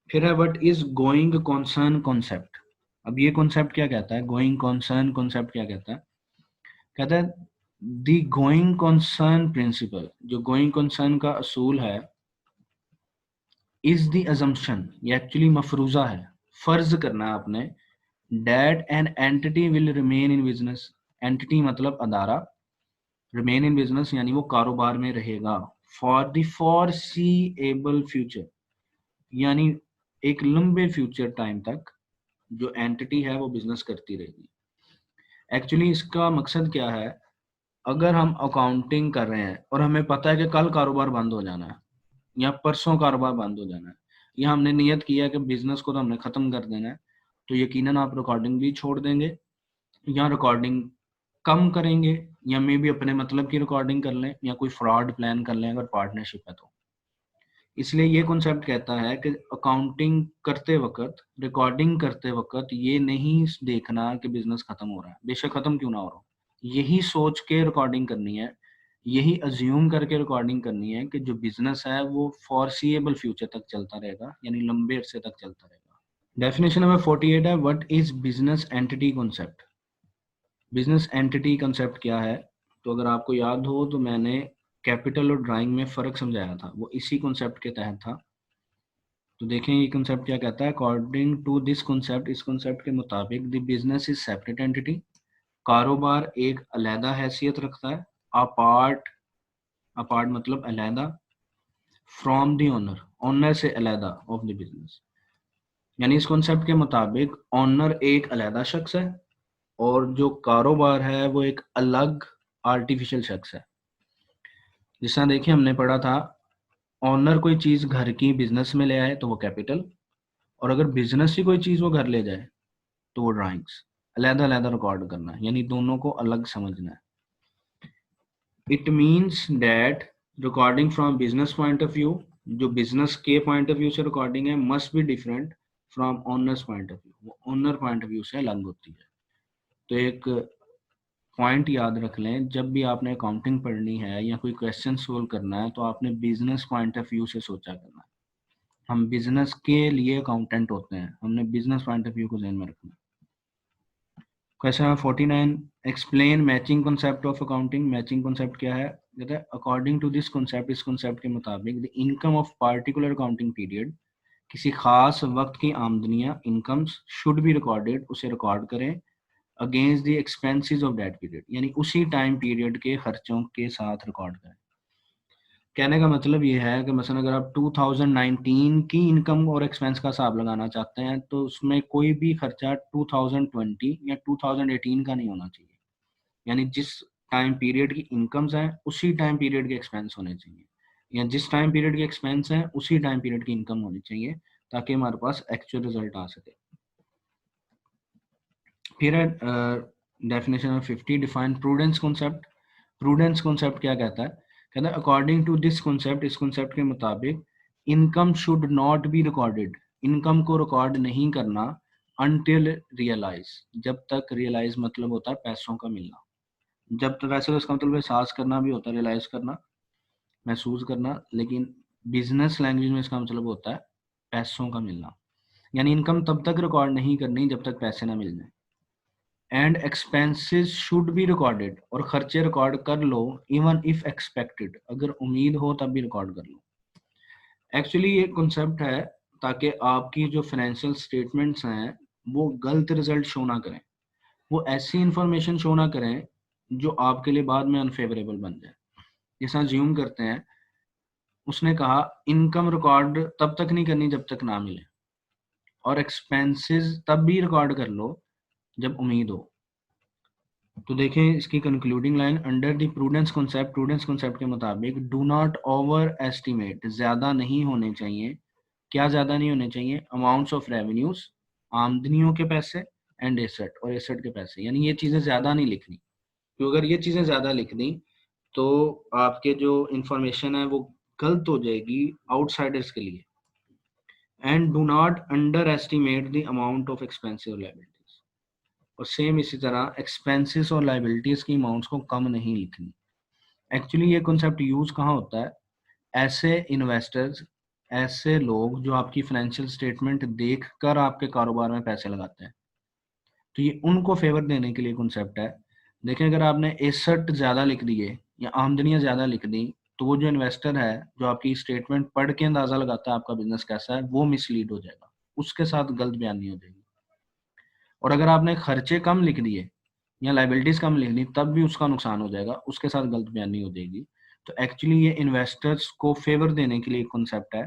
फिर है what is going concern concept. अब ये कॉन्सेप्ट क्या कहता है? गोइंग कॉन्सर्न कॉन्सेप्ट क्या कहता है? कहता है द गोइंग कॉन्सर्न प्रिंसिपल, जो गोइंग कॉन्सर्न का असूल है, इज द अजम्पशन, ये एक्चुअली मफरूजा है, फर्ज करना है आपने, that an entity will remain in business, entity मतलब अदारा, रिमेन इन बिजनेस यानी वो कारोबार में रहेगा, फॉर द फॉरसीएबल फ्यूचर, यानी एक लंबे फ्यूचर टाइम तक जो एंटिटी है वो बिजनेस करती रहेगी। एक्चुअली इसका मकसद क्या है? अगर हम अकाउंटिंग कर रहे हैं और हमें पता है कि कल कारोबार बंद हो जाना है या परसों कारोबार बंद हो जाना है, या हमने नियत किया है कि बिजनेस को तो हमने खत्म कर देना है, तो यकीनन आप रिकॉर्डिंग भी छोड़ देंगे या रिकॉर्डिंग कम करेंगे, या मे भी अपने मतलब की रिकॉर्डिंग कर लें या कोई फ्रॉड प्लान कर लें अगर पार्टनरशिप है तो। इसलिए ये कॉन्सेप्ट कहता है कि अकाउंटिंग करते वक्त, रिकॉर्डिंग करते वक्त ये नहीं देखना कि बिजनेस खत्म हो रहा है, बेशक खत्म क्यों ना हो रहा हो, यही सोच के रिकॉर्डिंग करनी है, यही अज्यूम करके रिकॉर्डिंग करनी है कि जो बिजनेस है वो फॉरसीएबल फ्यूचर तक चलता रहेगा, यानी लंबे अरसे तक चलता रहेगा। डेफिनेशन नंबर 48 है what is business entity concept. Business entity concept क्या है? तो अगर आपको याद हो तो मैंने कैपिटल और ड्राइंग में फ़र्क समझाया था, वो इसी कॉन्सेप्ट के तहत था। तो देखें ये कॉन्सेप्ट क्या कहता है। अकॉर्डिंग टू दिस कॉन्सेप्ट, इस कॉन्सेप्ट के मुताबिक the business is separate entity, कारोबार एक अलहदा हैसियत रखता है, अपार्ट, अपार्ट मतलब अलहदा, फ्रॉम द ओनर, ओनर से अलहदा, ऑफ द बिजनेस, यानी इस कॉन्सेप्ट के मुताबिक ओनर एक अलहदा शख्स है और जो कारोबार है वो एक अलग आर्टिफिशियल शख्स है। जिस तरह देखिए हमने पढ़ा था, ओनर कोई चीज़ घर की बिजनेस में ले आए तो वो कैपिटल, और अगर बिजनेस की कोई चीज़ वो घर ले जाए तो वो ड्राइंग्स। अलहदा अलहदा रिकॉर्ड करना है, यानी दोनों को अलग समझना है। It means that recording from business point of view, जो बिजनेस के पॉइंट ऑफ व्यू से रिकॉर्डिंग है, must be different from owners point of view, वो ओनर पॉइंट ऑफ व्यू से अलग होती है। तो एक पॉइंट याद रख लें, जब भी आपने अकाउंटिंग पढ़नी है या कोई क्वेश्चन सोल्व करना है तो आपने बिजनेस पॉइंट ऑफ व्यू से सोचा करना है। हम बिजनेस के लिए अकाउंटेंट होते हैं, हमने बिजनेस पॉइंट ऑफ व्यू को ध्यान में रखना है। Question number 49, explain matching concept of accounting. Matching concept क्या है? कहता है अकॉर्डिंग टू दिस कॉन्सेप्ट, इस कॉन्सेप्ट के मुताबिक the income of particular accounting period, किसी खास वक्त की आमदनियां, इनकम्स शुड बी रिकॉर्डेड, उसे रिकॉर्ड करें, against the expenses of that period, यानी उसी टाइम पीरियड के खर्चों के साथ रिकॉर्ड करें। कहने का मतलब ये है कि मसलन अगर आप 2019 की इनकम और एक्सपेंस का हिसाब लगाना चाहते हैं तो उसमें कोई भी खर्चा 2020 या 2018 का नहीं होना चाहिए, यानी जिस टाइम पीरियड की इनकम्स हैं उसी टाइम पीरियड के एक्सपेंस होने चाहिए, या जिस टाइम पीरियड के एक्सपेंस हैं उसी टाइम पीरियड की इनकम होनी चाहिए, ताकि हमारे पास एक्चुअल रिजल्ट आ सके। फिर है definition of 50, define prudence concept. Prudence concept क्या कहता है? कहता है अकॉर्डिंग टू दिस कॉन्सेप्ट, इस कॉन्सेप्ट के मुताबिक income should not be recorded, income को रिकॉर्ड नहीं करना अनटिल रियलाइज, जब तक रियलाइज मतलब होता है पैसों का मिलना। जब तक, वैसे तो इसका मतलब एहसास करना भी होता है, रियलाइज करना, महसूस करना, लेकिन बिजनेस लैंग्वेज में इसका मतलब होता है पैसों का मिलना, यानी इनकम तब तक रिकॉर्ड नहीं करनी जब तक पैसे ना मिल जाए। And expenses should be recorded, और खर्चे रिकॉर्ड कर लो इवन इफ एक्सपेक्टेड, अगर उम्मीद हो तब भी रिकॉर्ड कर लो। एक्चुअली ये कॉन्सेप्ट है ताकि आपकी जो फाइनेंशियल स्टेटमेंट्स हैं वो गलत रिजल्ट शो ना करें, वो ऐसी इंफॉर्मेशन शो ना करें जो आपके लिए बाद में अनफेवरेबल बन जाए। जैसा ज्यूम करते हैं, उसने कहा इनकम रिकॉर्ड तब तक नहीं करनी जब तक ना मिले, और एक्सपेंसेस तब भी रिकॉर्ड कर लो जब उम्मीद हो। तो देखें इसकी concluding line, under the prudence concept, prudence concept के मुताबिक डू नॉट ओवर एस्टिमेट, ज़्यादा नहीं होने चाहिए। क्या ज़्यादा नहीं होने चाहिए? अमाउंट्स ऑफ रेवेन्यूज, आमदनियों के पैसे, एंड एसेट, और एसेट के पैसे, यानी ये चीज़ें ज़्यादा नहीं लिखनी, क्योंकि अगर ये चीज़ें ज़्यादा लिख दी तो आपके जो इंफॉर्मेशन है वो गलत हो जाएगी आउटसाइडर्स के लिए। And do not under estimate the amount of expensive liabilities, और सेम इसी तरह एक्सपेंसेस और लाइबिलिटीज की अमाउंट्स को कम नहीं लिखनी। एक्चुअली ये कॉन्सेप्ट यूज कहाँ होता है? ऐसे इन्वेस्टर्स, ऐसे लोग जो आपकी फाइनेंशियल स्टेटमेंट देखकर आपके कारोबार में पैसे लगाते हैं, तो ये उनको फेवर देने के लिए कॉन्सेप्ट है। देखें अगर आपने एसेट ज़्यादा लिख दिए या आमदनियाँ ज़्यादा लिख दी, तो वो जो इन्वेस्टर है जो आपकी स्टेटमेंट पढ़ के अंदाज़ा लगाता है आपका बिजनेस कैसा है, वो मिसलीड हो जाएगा, उसके साथ गलत बयानी हो जाएगी। और अगर आपने खर्चे कम लिख दिए या लाइबिलिटीज कम लिख दी तब भी उसका नुकसान हो जाएगा, उसके साथ गलत बयानी हो जाएगी। तो एक्चुअली ये इन्वेस्टर्स को फेवर देने के लिए कॉन्सेप्ट है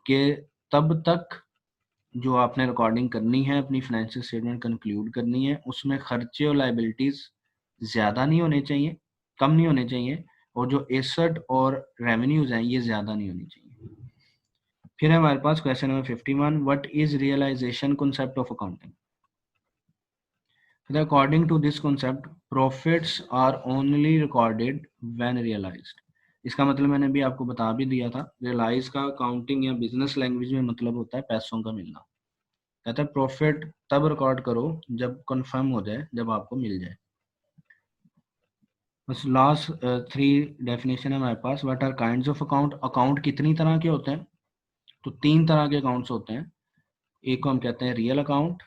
कि तब तक जो आपने रिकॉर्डिंग करनी है, अपनी फाइनेंशियल स्टेटमेंट कंक्लूड करनी है, उसमें खर्चे और लाइबिलिटीज ज़्यादा नहीं होने चाहिए, कम नहीं होने चाहिए, और जो एसेट और रेवेन्यूज हैं ये ज़्यादा नहीं होनी चाहिए। फिर है हमारे पास question number 51, what is realisation concept of accounting. According to this concept, profits are only recorded when realized. इसका मतलब मैंने भी आपको बता भी दिया था, रियलाइज का अकाउंटिंग या बिजनेस लैंग्वेज में मतलब होता है पैसों का मिलना। कहता है प्रॉफिट तब रिकॉर्ड करो जब कंफर्म हो जाए, जब आपको मिल जाए। बस लास्ट 3 डेफिनेशन है हमारे पास। What are kinds of account, account कितनी तरह के होते हैं? तो 3 तरह के अकाउंट्स होते हैं। एक को हम कहते हैं रियल अकाउंट,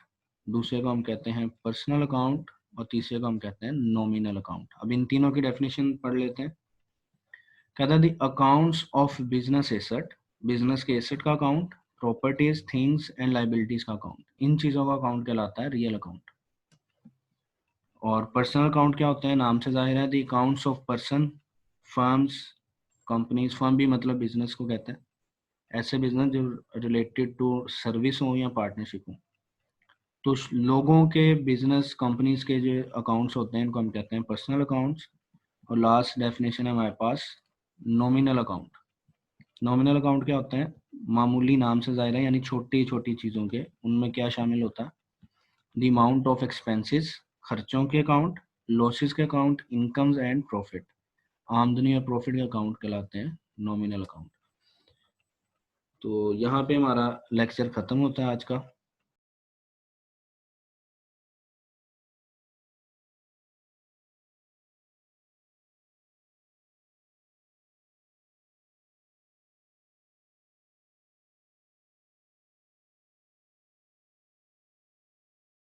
दूसरे को हम कहते हैं पर्सनल अकाउंट, और तीसरे को हम कहते हैं नॉमिनल अकाउंट। अब इन तीनों की डेफिनेशन पढ़ लेते हैं। कहता है the accounts of business asset, business के एसेट का account, properties, things and liabilities का अकाउंट, इन चीज़ों का अकाउंट कहलाता है रियल अकाउंट। और पर्सनल अकाउंट क्या होते हैं? नाम से जाहिर है, the accounts of person, firms, companies, firm भी मतलब बिजनेस को कहते हैं, ऐसे बिजनेस जो रिलेटेड टू सर्विस हो या पार्टनरशिप हो। तो लोगों के बिजनेस कंपनीज के जो अकाउंट्स होते हैं इनको हम कहते हैं पर्सनल अकाउंट्स। और लास्ट डेफिनेशन है हमारे पास नॉमिनल अकाउंट। नॉमिनल अकाउंट क्या होते हैं? मामूली, नाम से ज़ाहिर है, यानी छोटी छोटी चीज़ों के। उनमें क्या शामिल होता है? द अमाउंट ऑफ एक्सपेंसेस, खर्चों के अकाउंट, लॉसेस के अकाउंट, इनकम्स एंड प्रॉफिट, आमदनी और प्रॉफिट के अकाउंट कहलाते हैं नॉमिनल अकाउंट। तो यहाँ पे हमारा लेक्चर ख़त्म होता है आज का।